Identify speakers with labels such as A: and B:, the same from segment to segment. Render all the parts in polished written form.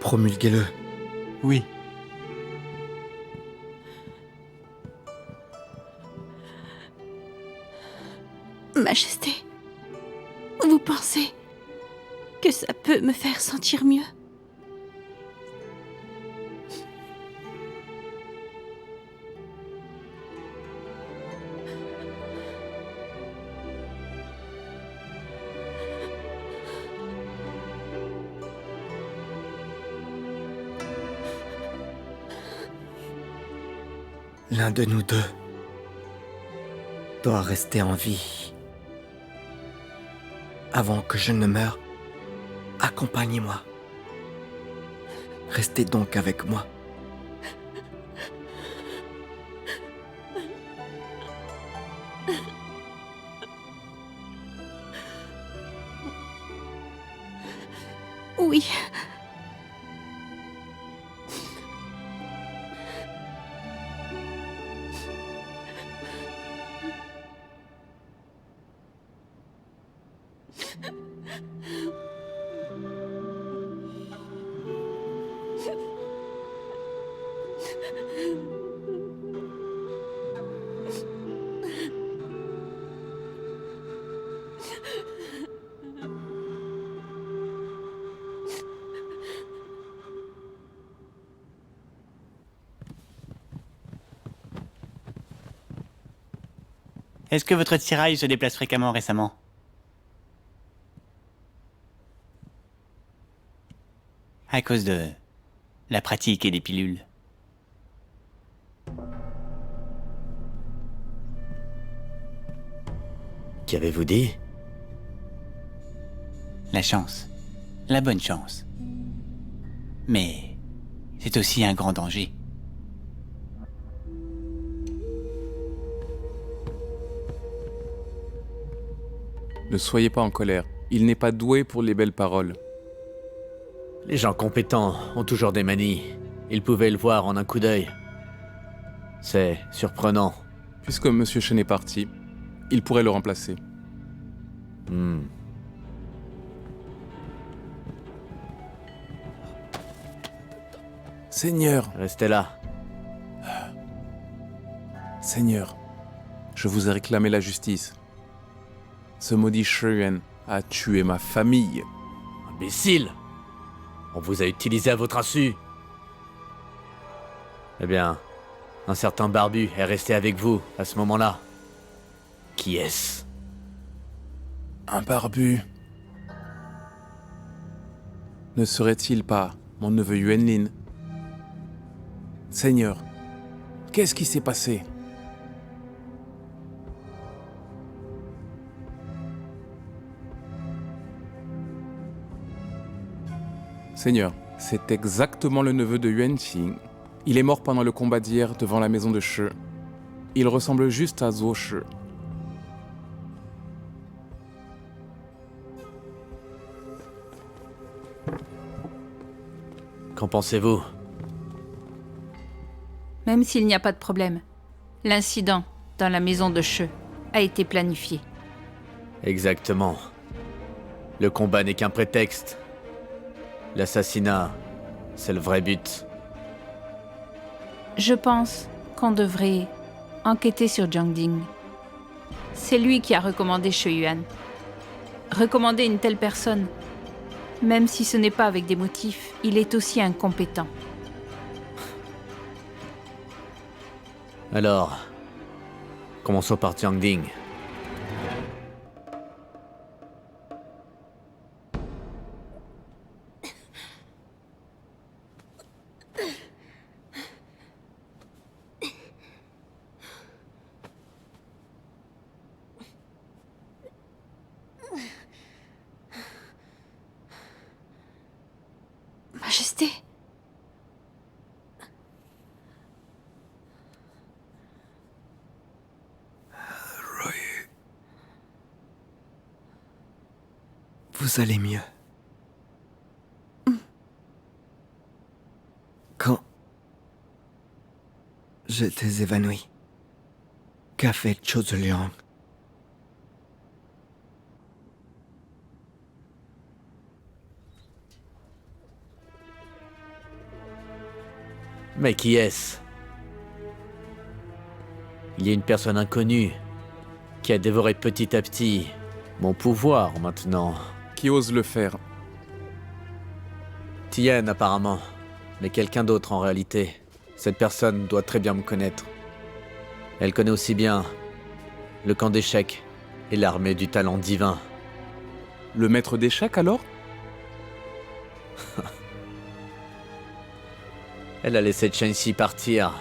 A: Promulguez-le.
B: Oui.
C: Majesté, vous pensez que ça peut me faire sentir mieux?
A: L'un de nous deux doit rester en vie. Avant que je ne meure, accompagnez-moi. Restez donc avec moi.
C: Oui.
B: Est-ce que votre tirail se déplace fréquemment récemment? À cause de la pratique et des pilules.
D: Qu'avez-vous dit?
B: La chance. La bonne chance. Mais c'est aussi un grand danger.
E: Ne soyez pas en colère. Il n'est pas doué pour les belles paroles.
D: Les gens compétents ont toujours des manies. Ils pouvaient le voir en un coup d'œil. C'est surprenant.
E: Puisque Monsieur Chen est parti, il pourrait le remplacer. Seigneur,
D: Restez là.
E: Seigneur, je vous ai réclamé la justice. Ce maudit Shuyuan a tué ma famille.
D: Imbécile! On vous a utilisé à votre insu. Eh bien, un certain barbu est resté avec vous à ce moment-là. Qui est-ce?
E: Un barbu. Ne serait-il pas mon neveu Yuanlin? Seigneur, qu'est-ce qui s'est passé? Seigneur, c'est exactement le neveu de Yuan Qing. Il est mort pendant le combat d'hier devant la maison de She. Il ressemble juste à Zhou She.
D: Qu'en pensez-vous?
C: Même s'il n'y a pas de problème, l'incident dans la maison de She a été planifié.
D: Exactement. Le combat n'est qu'un prétexte. L'assassinat, c'est le vrai but.
C: Je pense qu'on devrait enquêter sur Jiang Ding. C'est lui qui a recommandé Shuyuan. Recommander une telle personne, même si ce n'est pas avec des motifs, il est aussi incompétent.
D: Alors, commençons par Jiang Ding.
C: Majesté,
A: Vous allez mieux. Quand j'étais évanoui, qu'a fait Zhou Ziliang?
D: Mais qui est-ce? Il y a une personne inconnue qui a dévoré petit à petit mon pouvoir maintenant.
E: Qui ose le faire?
D: Tien apparemment, mais quelqu'un d'autre en réalité. Cette personne doit très bien me connaître. Elle connaît aussi bien le camp d'échecs et l'armée du talent divin.
E: Le maître d'échecs alors?
D: Elle a laissé Chen-Si partir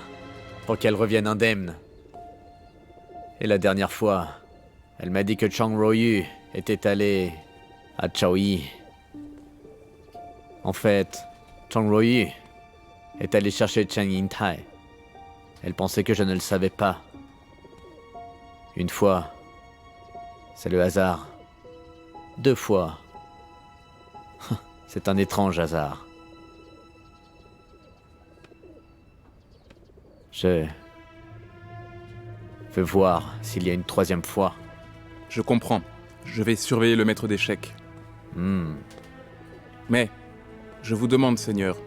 D: pour qu'elle revienne indemne. Et la dernière fois, elle m'a dit que Chang Ruoyu était allé à Chaoyi. En fait, Chang Ruoyu est allé chercher Chen Yintai. Elle pensait que je ne le savais pas. Une fois, c'est le hasard. 2 fois, c'est un étrange hasard. Je veux voir s'il y a une 3e fois.
E: Je comprends. Je vais surveiller le maître d'échecs. Mais, je vous demande, Seigneur,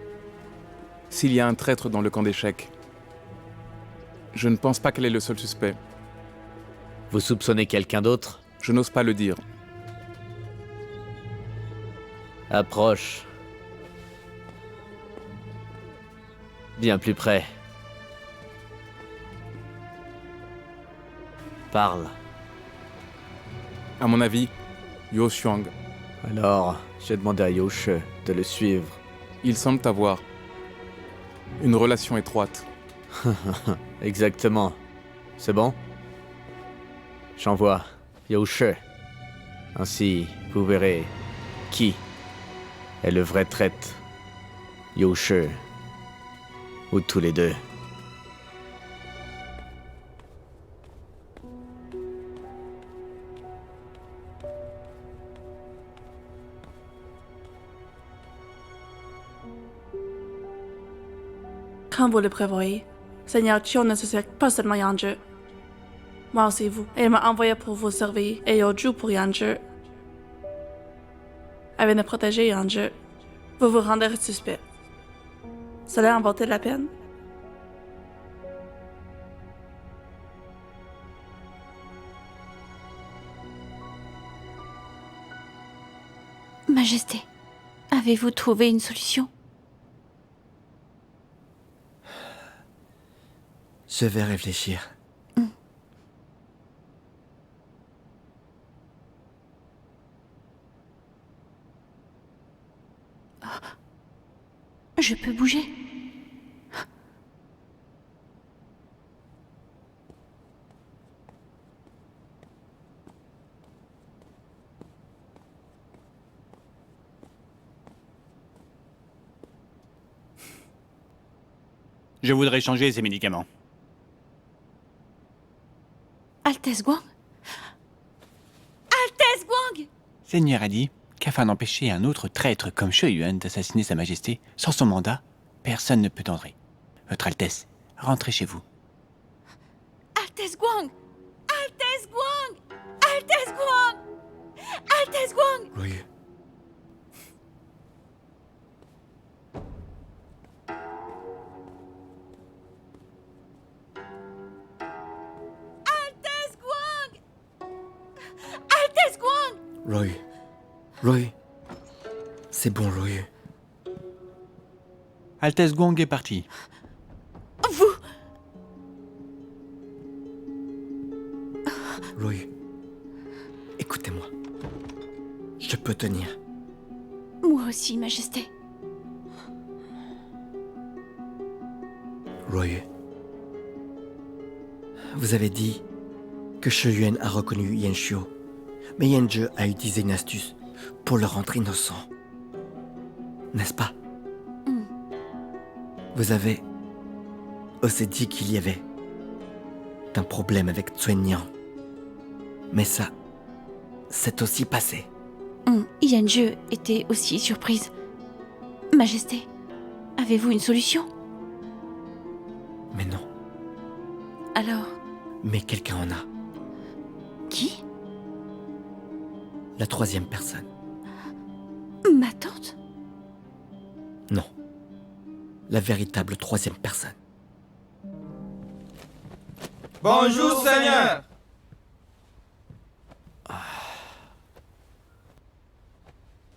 E: s'il y a un traître dans le camp d'échecs. Je ne pense pas qu'elle est le seul suspect.
D: Vous soupçonnez quelqu'un d'autre?
E: Je n'ose pas le dire.
D: Approche. Bien plus près. Parle.
E: À mon avis, Yo Xuang.
D: Alors, j'ai demandé à Yo She de le suivre.
E: Il semble avoir une relation étroite.
D: Exactement. C'est bon? J'envoie Yo She. Ainsi, vous verrez qui est le vrai traître. Yo She. Ou tous les deux.
F: Comme vous le prévoyez, Seigneur Chiu ne se sert pas seulement Yanzhe. Moi aussi vous. Et il m'a envoyé pour vous surveiller et Yoju pour Yanzhe. Afin de protéger Yanzhe, vous vous rendrez suspect. Cela en vaut-il la peine?
C: Majesté, avez-vous trouvé une solution?
A: Je vais réfléchir.
C: Je peux bouger?
B: Je voudrais changer ces médicaments.
C: Altesse Guang? Altesse Guang!
B: Seigneur a dit qu'afin d'empêcher un autre traître comme Shu Yuan d'assassiner Sa Majesté, sans son mandat, personne ne peut entrer. Votre Altesse, rentrez chez vous.
C: Altesse Guang! Altesse Guang! Altesse Guang! Altesse Guang!
A: Oui.
C: Altesse Guang! Altesse Guang!
A: Roy. Roy. C'est bon, Roy.
B: Altesse Guang est partie.
C: Vous!
A: Roy. Écoutez-moi. Je peux tenir.
C: Moi aussi, Majesté.
A: Roy. Vous avez dit que Shu Yuan a reconnu Yan Xiu, mais Yan Zhe a utilisé une astuce pour le rendre innocent. N'est-ce pas? Vous avez aussi dit qu'il y avait un problème avec Cuen Yang. Mais ça, c'est aussi passé.
C: Yanzhe était aussi surprise. Majesté, avez-vous une solution?
A: Mais non.
C: Alors,
A: Mais quelqu'un en a.
C: qui?
A: La 3e personne.
C: Ma tante?
A: Non. la véritable troisième personne.
G: Bonjour, Seigneur!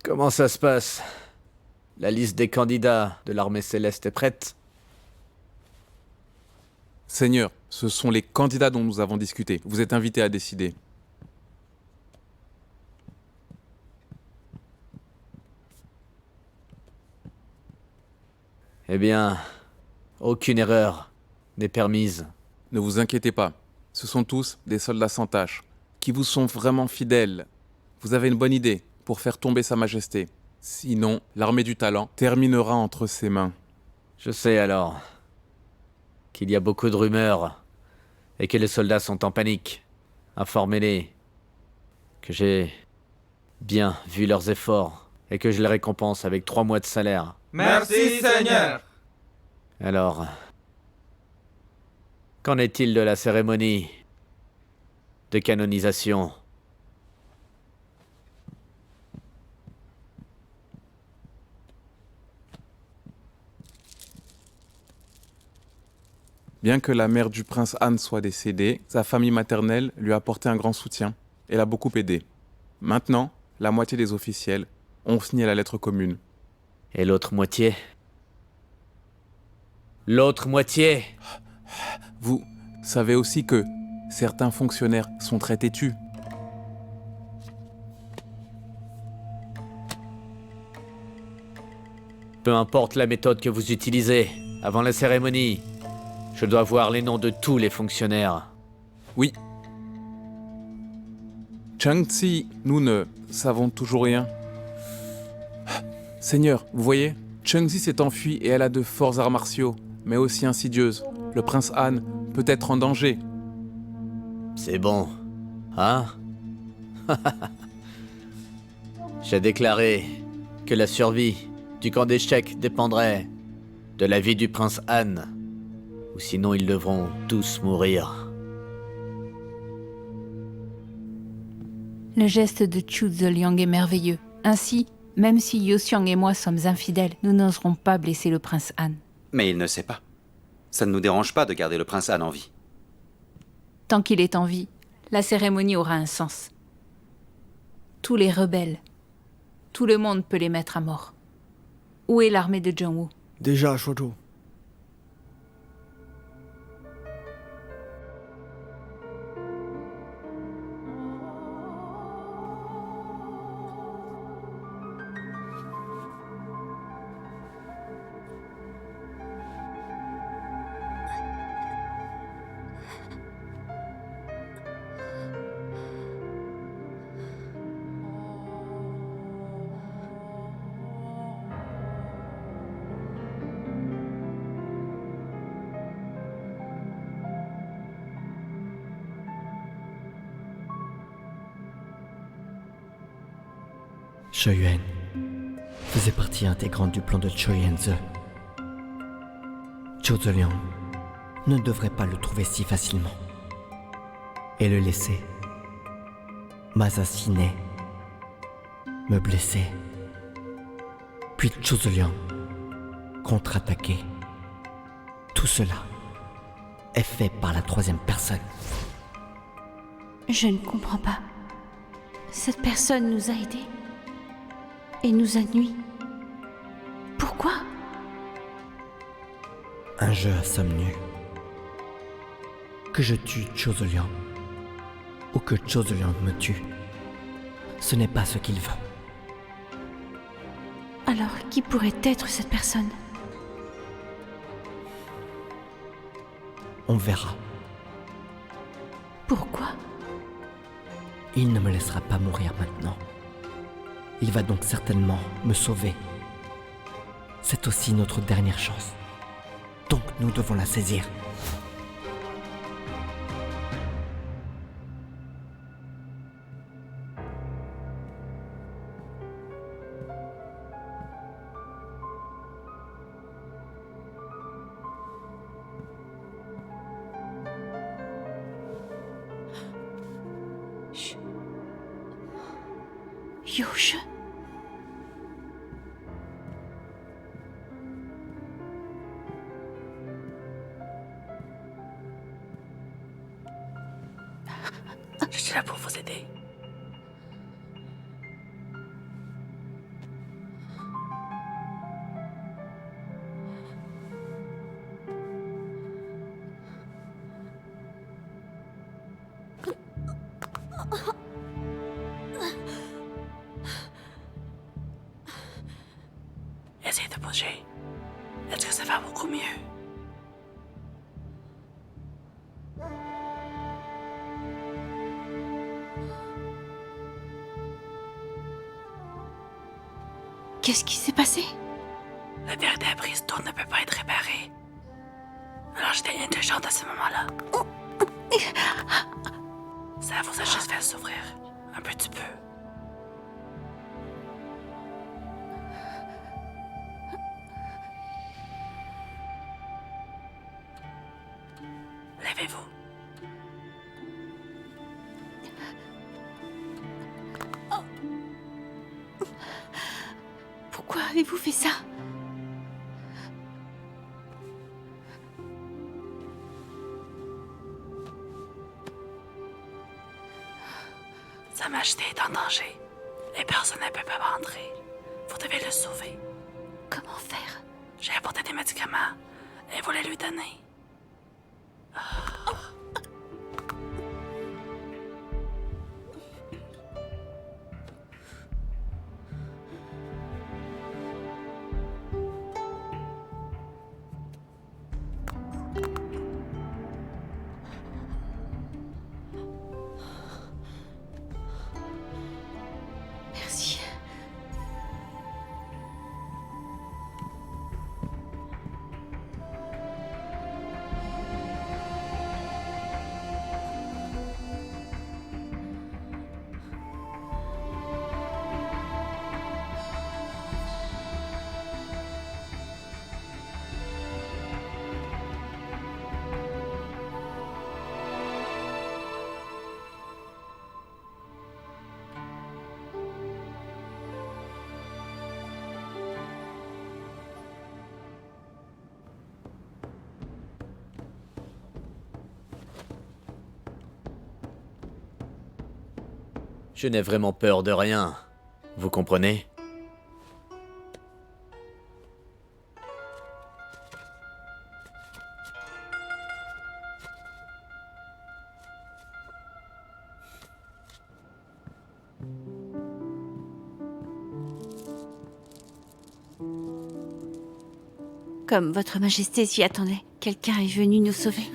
D: Comment ça se passe? La liste des candidats de l'armée céleste est prête?
E: Seigneur, ce sont les candidats dont nous avons discuté. Vous êtes invité à décider.
D: Eh bien, aucune erreur n'est permise.
E: Ne vous inquiétez pas. Ce sont tous des soldats sans tâche, qui vous sont vraiment fidèles. Vous avez une bonne idée pour faire tomber Sa Majesté. Sinon, l'armée du talent terminera entre ses mains.
D: Je sais alors qu'il y a beaucoup de rumeurs et que les soldats sont en panique. Informez-les que j'ai bien vu leurs efforts et que je les récompense avec 3 mois de salaire.
G: Merci, Seigneur!
D: Alors, qu'en est-il de la cérémonie de canonisation?
E: Bien que la mère du prince Han soit décédée, sa famille maternelle lui a apporté un grand soutien et l'a beaucoup aidé. Maintenant, la moitié des officiels ont signé la lettre commune.
D: Et l'autre moitié? L'autre moitié?
E: Vous savez aussi que certains fonctionnaires sont très têtus.
D: Peu importe la méthode que vous utilisez, avant la cérémonie, je dois voir les noms de tous les fonctionnaires.
E: Oui. Chang-Tsi, nous ne savons toujours rien. Seigneur, vous voyez, Chang-Tsi s'est enfuie et elle a de forts arts martiaux, mais aussi insidieuses. Le prince Han peut être en danger.
D: C'est bon, hein? J'ai déclaré que la survie du camp d'échecs dépendrait de la vie du prince Han, ou sinon ils devront tous mourir.
C: Le geste de Chu Zeliang est merveilleux. Ainsi, même si Yoxiang et moi sommes infidèles, nous n'oserons pas blesser le prince Han.
H: Mais il ne sait pas. Ça ne nous dérange pas de garder le prince Han en vie.
C: Tant qu'il est en vie, la cérémonie aura un sens. Tous les rebelles, tout le monde peut les mettre à mort. Où est l'armée de Zhongwu?
A: Déjà, Shouju. Shu Yuan faisait partie intégrante du plan de Chou Yuan-ze. Zhou Zeliang ne devrait pas le trouver si facilement et le laisser m'assassiner, me blesser, puis Zhou Zeliang contre-attaquer. Tout cela est fait par la troisième personne.
I: Je ne comprends pas. Cette personne nous a aidés et nous a nui. Pourquoi?
A: Un jeu à somme nue. Que je tue Zhou Zeliang ou que Zhou Zeliang me tue, ce n'est pas ce qu'il veut.
I: Alors, qui pourrait être cette personne?
A: On verra.
I: Pourquoi?
A: Il ne me laissera pas mourir maintenant. Il va donc certainement me sauver. C'est aussi notre dernière chance. Donc nous devons la saisir.
F: Essayez de bouger. Est-ce que ça va beaucoup mieux?
I: Qu'est-ce qui s'est passé?
F: Le verre débris tourne ne peut pas être réparé. Alors j'étais indulgente à ce moment-là. Ça vous a juste fait souffrir. Un petit peu. Levez-vous.
I: Pourquoi avez-vous fait ça?
F: Sa Majesté est en danger. Et personne ne peut pas entrer. Vous devez le sauver.
I: Comment faire?
F: J'ai apporté des médicaments et vous les lui donner.
I: Merci.
D: Je n'ai vraiment peur de rien. Vous comprenez?
I: Comme Votre Majesté s'y attendait, quelqu'un est venu nous sauver.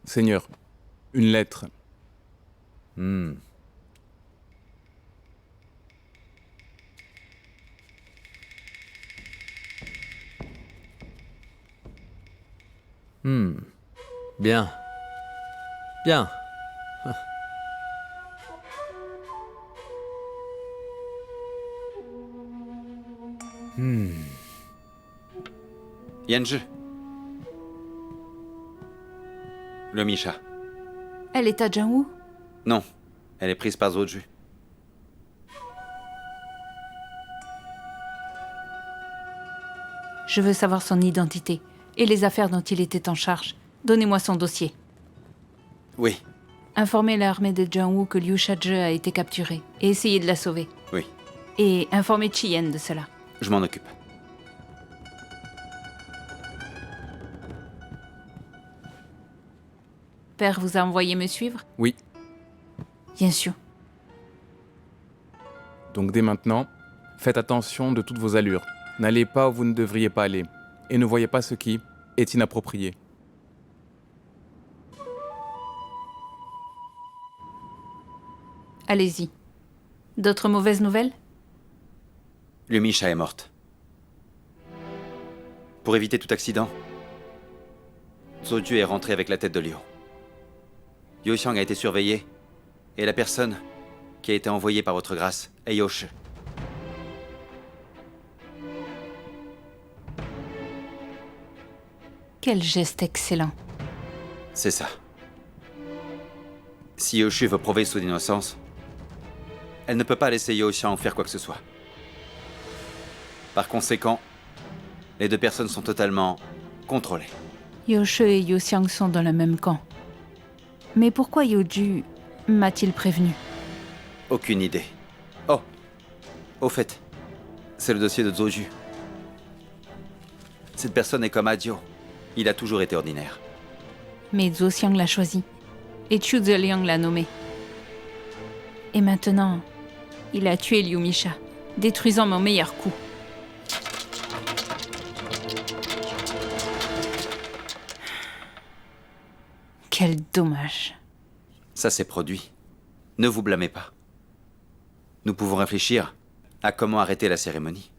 E: Seigneur, une lettre.
D: Bien. Bien.
H: Yanju. Le Misha.
C: Elle est à Jianwu?
H: Non, elle est prise par Zoju.
C: Je veux savoir son identité et les affaires dont il était en charge. Donnez-moi son dossier.
H: Oui,
C: Informez l'armée de Jiangwu que Liu Shaje a été capturée et essayez de la sauver.
H: oui,
C: Et informez Chien de cela.
H: je m'en occupe.
C: Père vous a envoyé me suivre?
E: Oui.
C: Bien sûr.
E: Donc dès maintenant, faites attention de toutes vos allures. N'allez pas où vous ne devriez pas aller. Et ne voyez pas ce qui est inapproprié.
C: Allez-y. D'autres mauvaises nouvelles?
H: Lumisha est morte. Pour éviter tout accident, Zhou est rentré avec la tête de lion. Yu Xiang a été surveillé, et la personne qui a été envoyée par votre grâce est Yoshi.
C: Quel geste excellent.
H: C'est ça. Si Yoshi veut prouver son innocence, elle ne peut pas laisser Yu Xiang faire quoi que ce soit. Par conséquent, les deux personnes sont totalement contrôlées.
C: Yoshi et Yu Xiang sont dans le même camp. Mais pourquoi Yoju m'a-t-il prévenu?
H: Aucune idée. Oh, au fait, c'est le dossier de Zhou. Cette personne est comme Adio. Il a toujours été ordinaire.
C: Mais Zhou Xiang l'a choisi. Et Chu Zeliang l'a nommé. Et maintenant, il a tué Liu Misha, détruisant mon meilleur coup. Quel dommage.
H: Ça s'est produit. Ne vous blâmez pas. Nous pouvons réfléchir à comment arrêter la cérémonie.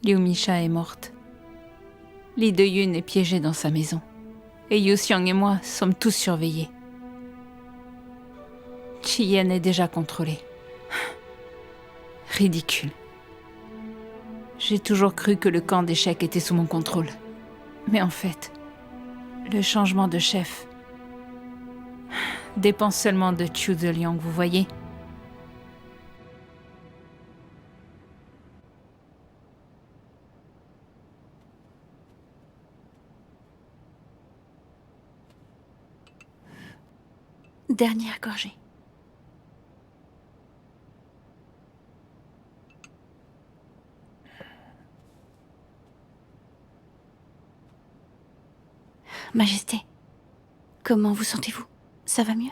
C: Liu Misha est morte. Li Deyun est piégé dans sa maison. Et Yu Xiang et moi sommes tous surveillés. Chien est déjà contrôlé. Ridicule. J'ai toujours cru que le camp d'échecs était sous mon contrôle. Mais en fait, le changement de chef dépend seulement de Chu Zeliang, vous voyez?
I: Dernière gorgée. Majesté, comment vous sentez-vous? Ça va mieux?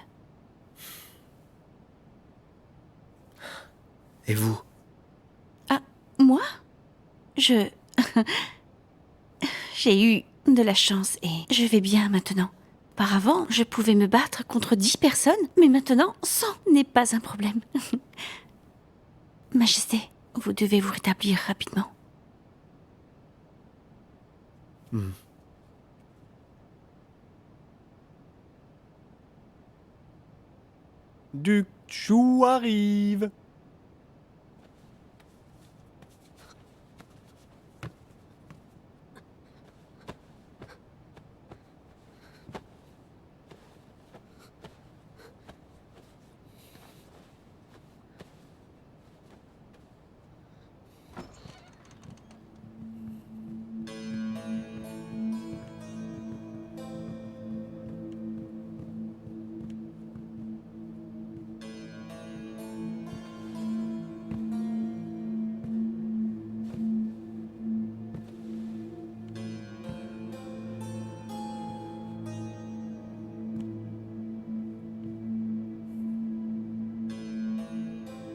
A: Et vous?
I: Ah, moi? J'ai eu de la chance et je vais bien maintenant. Auparavant, je pouvais me battre contre 10 personnes, mais maintenant, 100 n'est pas un problème. Majesté, vous devez vous rétablir rapidement.
B: Duc Chou arrive.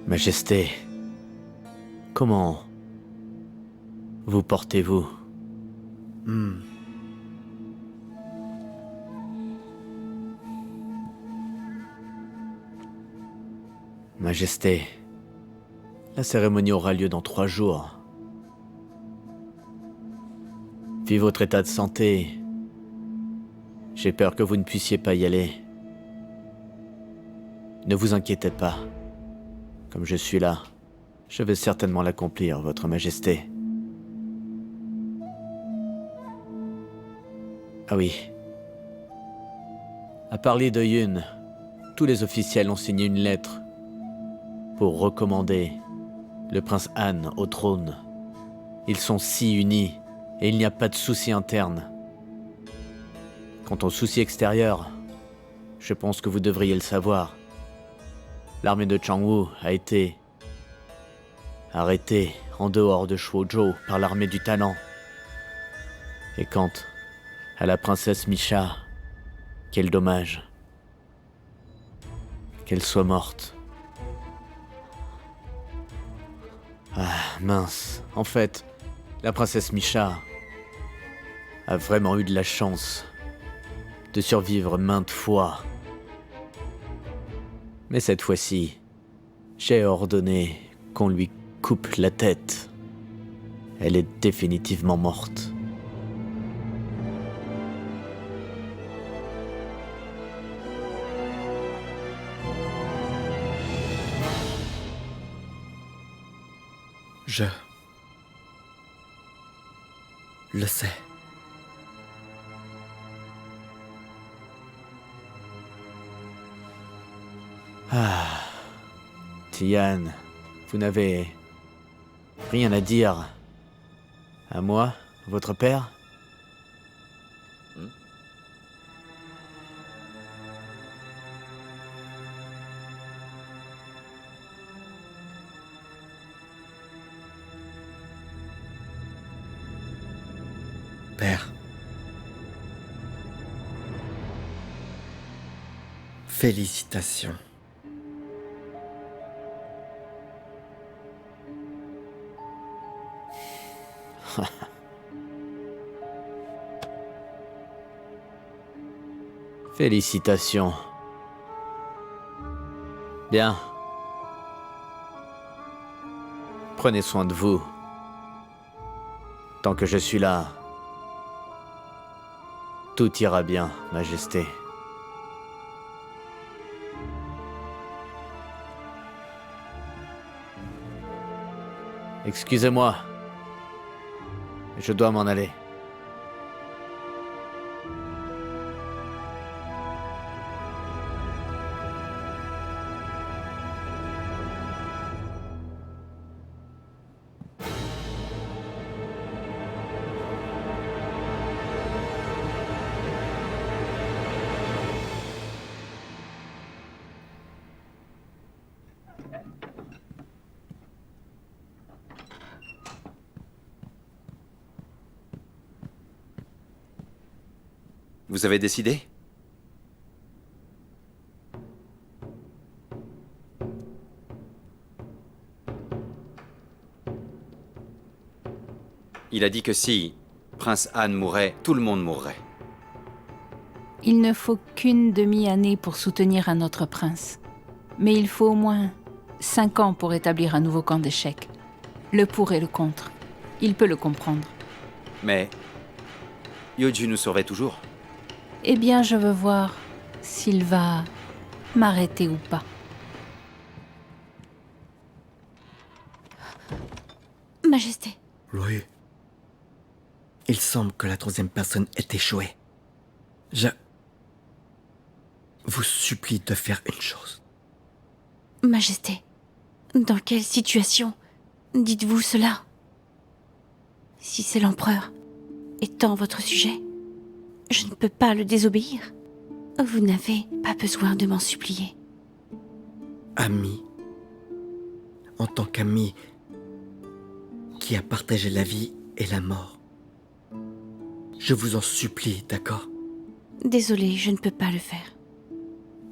D: Majesté, comment vous portez-vous? Majesté, la cérémonie aura lieu dans 3 jours. Vu votre état de santé, j'ai peur que vous ne puissiez pas y aller. Ne vous inquiétez pas. Comme je suis là, je vais certainement l'accomplir, votre majesté. Ah oui. À parler de Yun, tous les officiels ont signé une lettre pour recommander le prince Han au trône. Ils sont si unis et il n'y a pas de souci interne. Quant aux soucis extérieurs, je pense que vous devriez le savoir. L'armée de Changwu a été arrêtée en dehors de Shuozhou par l'armée du talent. Et quant à la princesse Misha, quel dommage qu'elle soit morte. Ah, mince. En fait, la princesse Misha a vraiment eu de la chance de survivre maintes fois. Mais cette fois-ci, j'ai ordonné qu'on lui coupe la tête. Elle est définitivement morte.
A: Je le sais.
D: Ah, Tian, vous n'avez rien à dire à moi, votre père?
A: Père. Félicitations.
D: Félicitations. Bien. Prenez soin de vous. Tant que je suis là, tout ira bien, Majesté. Excusez-moi. Je dois m'en aller.
H: Vous avez décidé? Il a dit que si Prince Han mourait, tout le monde mourrait.
C: Il ne faut qu'une demi-année pour soutenir un autre prince. Mais il faut au moins 5 ans pour établir un nouveau camp d'échecs. Le pour et le contre. Il peut le comprendre.
H: Mais Yoju nous sauverait toujours.
C: Eh bien, je veux voir s'il va m'arrêter ou pas.
I: Majesté.
A: Oui. Il semble que la troisième personne ait échoué. Je vous supplie de faire une chose.
I: Majesté, dans quelle situation dites-vous cela? Si c'est l'empereur étant votre sujet, je ne peux pas le désobéir. Vous n'avez pas besoin de m'en supplier.
A: Ami, en tant qu'ami qui a partagé la vie et la mort, je vous en supplie, d'accord?
I: Désolée, je ne peux pas le faire.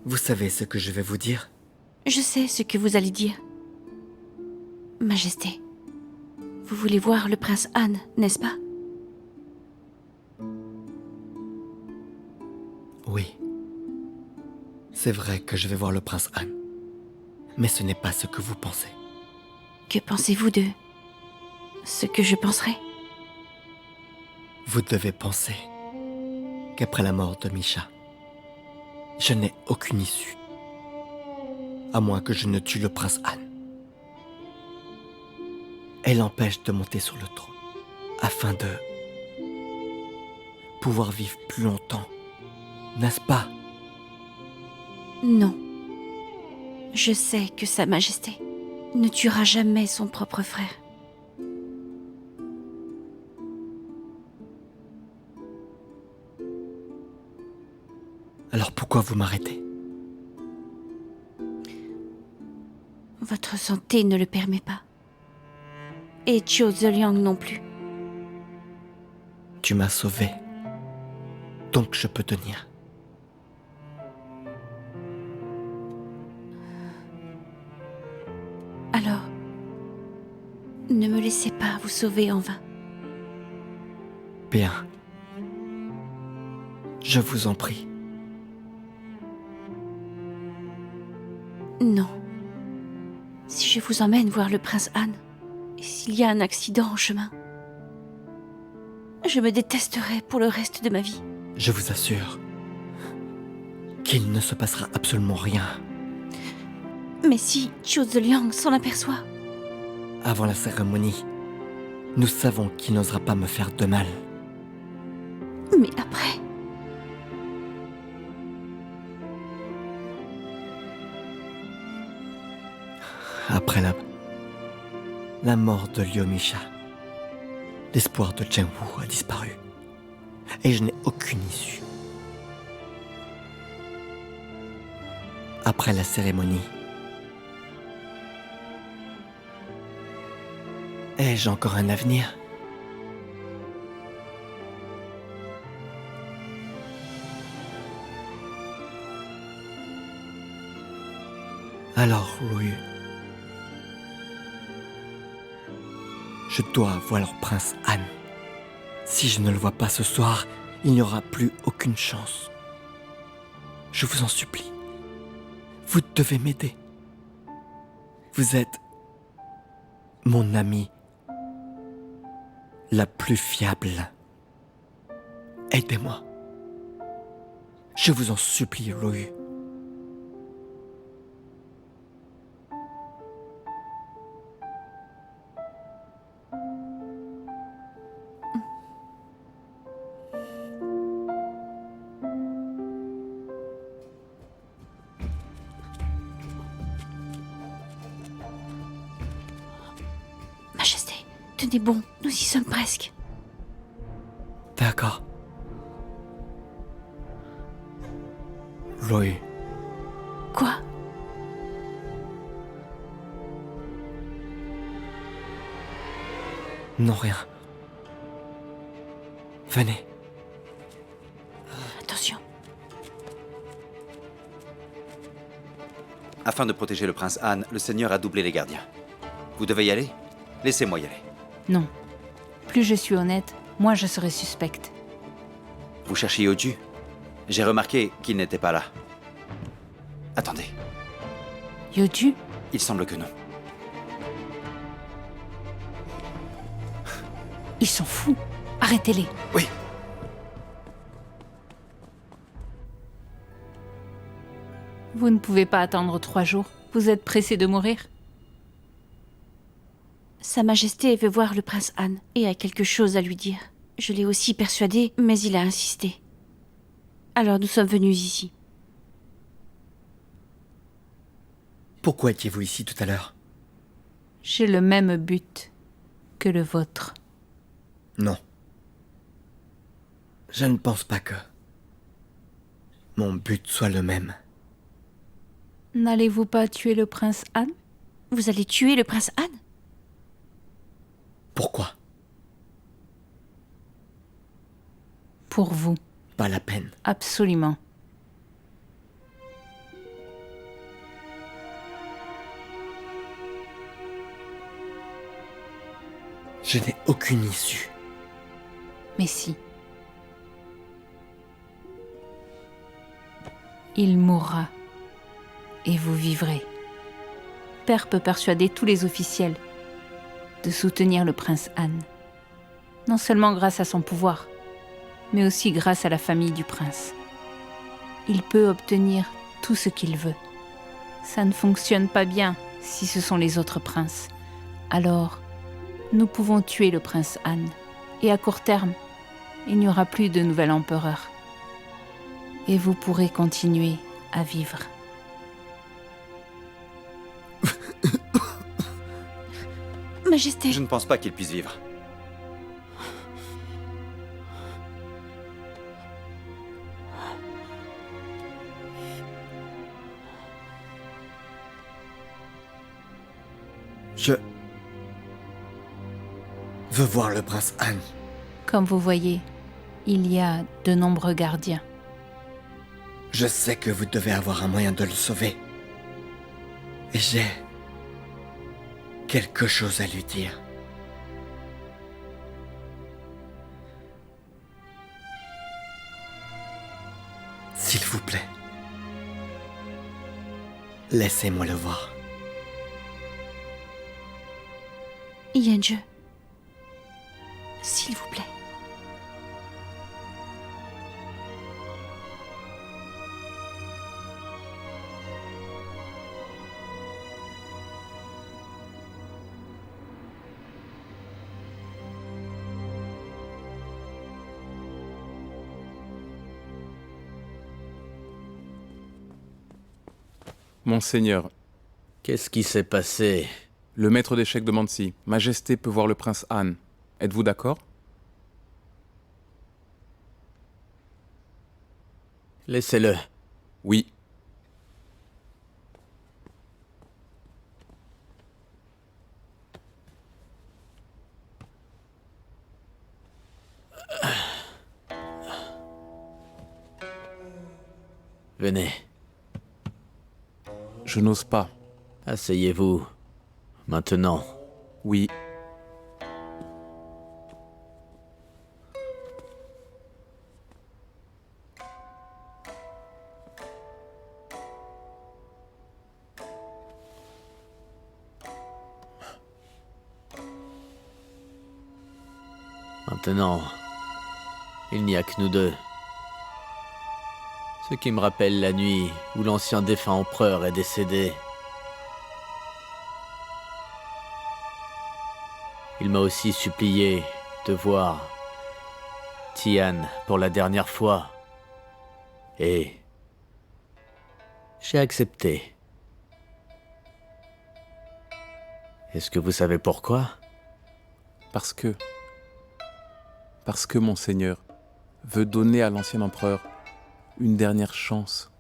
A: Vous savez ce que je vais vous dire?
I: Je sais ce que vous allez dire. Majesté, vous voulez voir le prince Han, n'est-ce pas?
A: Oui. C'est vrai que je vais voir le prince Han. Mais ce n'est pas ce que vous pensez.
I: Que pensez-vous de ce que je penserai?
A: Vous devez penser qu'après la mort de Misha, je n'ai aucune issue. À moins que je ne tue le prince Han. Et l'empêche de monter sur le trône, afin de pouvoir vivre plus longtemps, n'est-ce pas?
I: Non. Je sais que Sa Majesté ne tuera jamais son propre frère.
A: Alors pourquoi vous m'arrêtez?
I: Votre santé ne le permet pas. Et Chiu Zeliang non plus.
A: Tu m'as sauvé. Donc je peux tenir.
I: Alors, ne me laissez pas vous sauver en vain.
A: Bien. Je vous en prie.
I: Non. Si je vous emmène voir le prince Han, et s'il y a un accident en chemin, je me détesterai pour le reste de ma vie.
A: Je vous assure qu'il ne se passera absolument rien.
I: Mais si Chiu Zeliang s'en aperçoit,
A: Avant la cérémonie, nous savons qu'il n'osera pas me faire de mal.
I: mais après,
A: Après la mort de Liu Misha, l'espoir de Chen Wu a disparu. Et je n'ai aucune issue. Après la cérémonie, ai-je encore un avenir? Alors, Ruyu, je dois voir leur prince Han. Si je ne le vois pas ce soir, il n'y aura plus aucune chance. Je vous en supplie. Vous devez m'aider. Vous êtes mon ami la plus fiable. Aidez-moi. Je vous en supplie, Ruyu.
I: Majesté, tenez bon, nous y sommes presque.
A: D'accord. Ruyu,
I: Quoi?
A: non rien. Venez.
I: Attention.
H: Afin de protéger le prince Han, le Seigneur a doublé les gardiens. Vous devez y aller? Laissez-moi y aller.
C: Non. Plus je suis honnête, moins je serai suspecte.
H: Vous cherchez Yoju? J'ai remarqué qu'il n'était pas là. Attendez,
C: Yoju?
H: il semble que non.
C: Ils sont fous. Arrêtez-les.
H: Oui,
C: Vous ne pouvez pas attendre 3 jours. Vous êtes pressé de mourir.
I: Sa Majesté veut voir le prince Han et a quelque chose à lui dire. Je l'ai aussi persuadé, mais il a insisté. Alors nous sommes venus ici.
A: Pourquoi étiez-vous ici tout à l'heure?
C: J'ai le même but que le vôtre.
A: Non. Je ne pense pas que mon but soit le même.
C: N'allez-vous pas tuer le prince Han?
I: Vous allez tuer le prince Han?
A: Pourquoi?
C: Pour vous.
A: Pas la peine.
C: Absolument.
A: Je n'ai aucune issue.
C: Mais si. Il mourra. Et vous vivrez. Père peut persuader tous les officiels de soutenir le prince Han. Non seulement grâce à son pouvoir, mais aussi grâce à la famille du prince. Il peut obtenir tout ce qu'il veut. Ça ne fonctionne pas bien si ce sont les autres princes. Alors, nous pouvons tuer le prince Han. Et à court terme, il n'y aura plus de nouvel empereur. Et vous pourrez continuer à vivre.
I: Majesté,
H: je ne pense pas qu'il puisse vivre.
A: Je veux voir le prince Han.
C: Comme vous voyez, il y a de nombreux gardiens.
A: Je sais que vous devez avoir un moyen de le sauver. Et j'ai quelque chose à lui dire. S'il vous plaît, laissez-moi le voir.
I: Yanjue, s'il vous plaît.
E: Monseigneur,
D: Qu'est-ce qui s'est passé?
E: le maître d'échecs de Mansi, Majesté peut voir le prince Han. Êtes-vous d'accord?
D: Laissez-le.
E: Oui.
D: Venez,
E: Je n'ose pas.
D: asseyez-vous. Maintenant.
E: Oui.
D: Maintenant, il n'y a que nous deux. Ce qui me rappelle la nuit où l'ancien défunt empereur est décédé. Il m'a aussi supplié de voir Tian pour la dernière fois. Et j'ai accepté. Est-ce que vous savez pourquoi?
E: Parce que, Monseigneur veut donner à l'ancien empereur une dernière chance.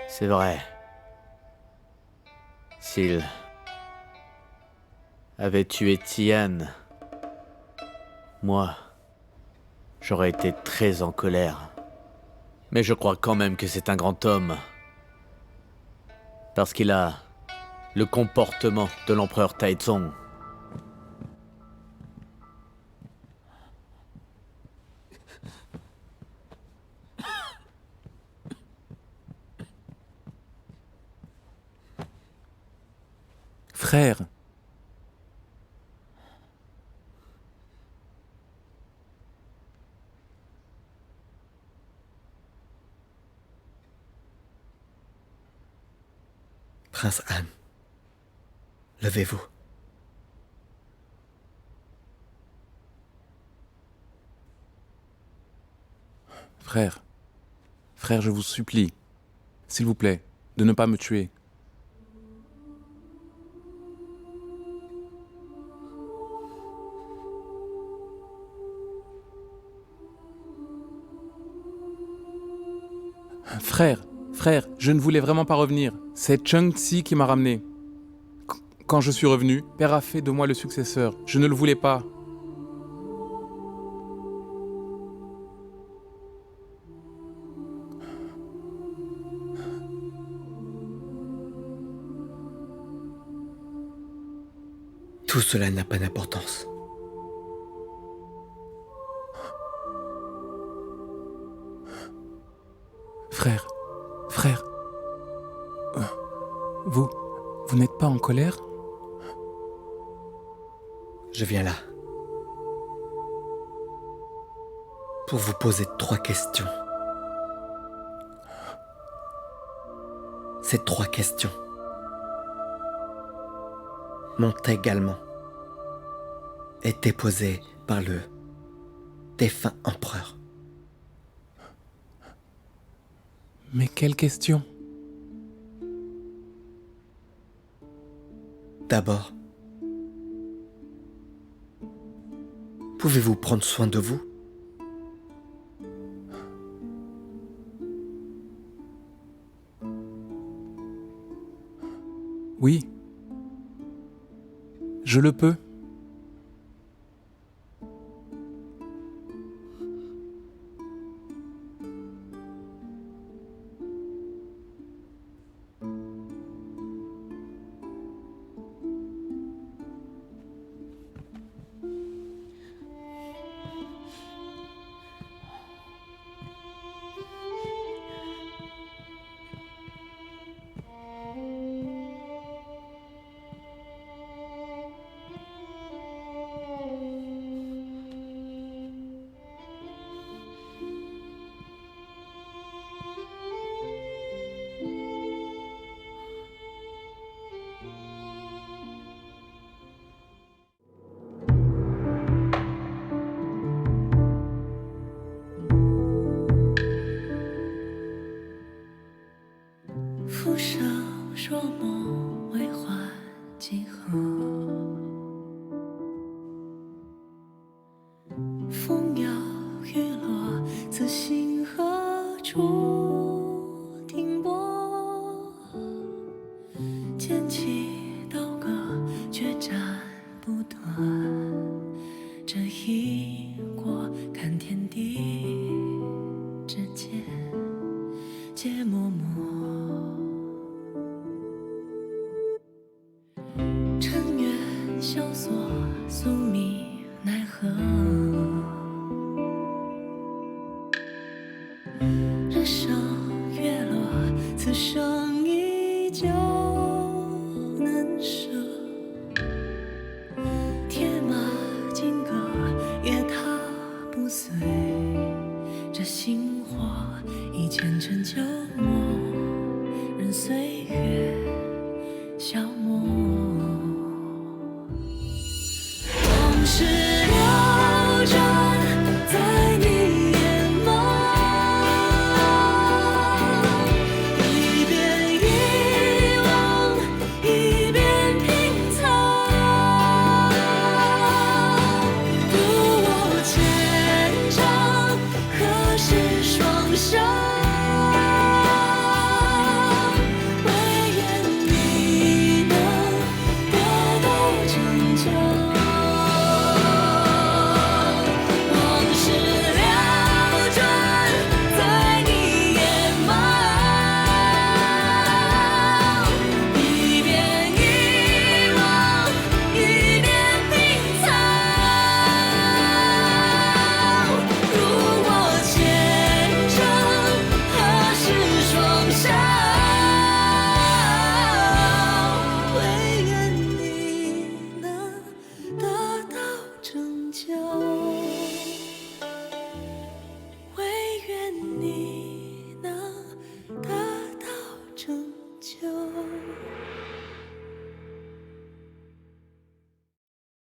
D: C'est vrai. S'il avait tué Tian, moi, j'aurais été très en colère. Mais je crois quand même que c'est un grand homme. Parce qu'il a le comportement de l'empereur Taizong.
E: Frère,
A: Prince Han, levez-vous.
E: frère, je vous supplie, s'il vous plaît, de ne pas me tuer. Frère, je ne voulais vraiment pas revenir. C'est Chung Tsi qui m'a ramené. Quand je suis revenu, Père a fait de moi le successeur. Je ne le voulais pas.
A: Tout cela n'a pas d'importance.
E: Frère, vous n'êtes pas en colère?
A: Je viens là pour vous poser 3 questions. Ces 3 questions m'ont également été posées par le défunt empereur.
E: Mais quelle question?
A: D'abord, pouvez-vous prendre soin de vous?
E: Oui. Je le peux.
J: 俯首若梦为花几何，风摇雨落，此心何处停泊？剑起刀割，决斩不断。这一过，看天地。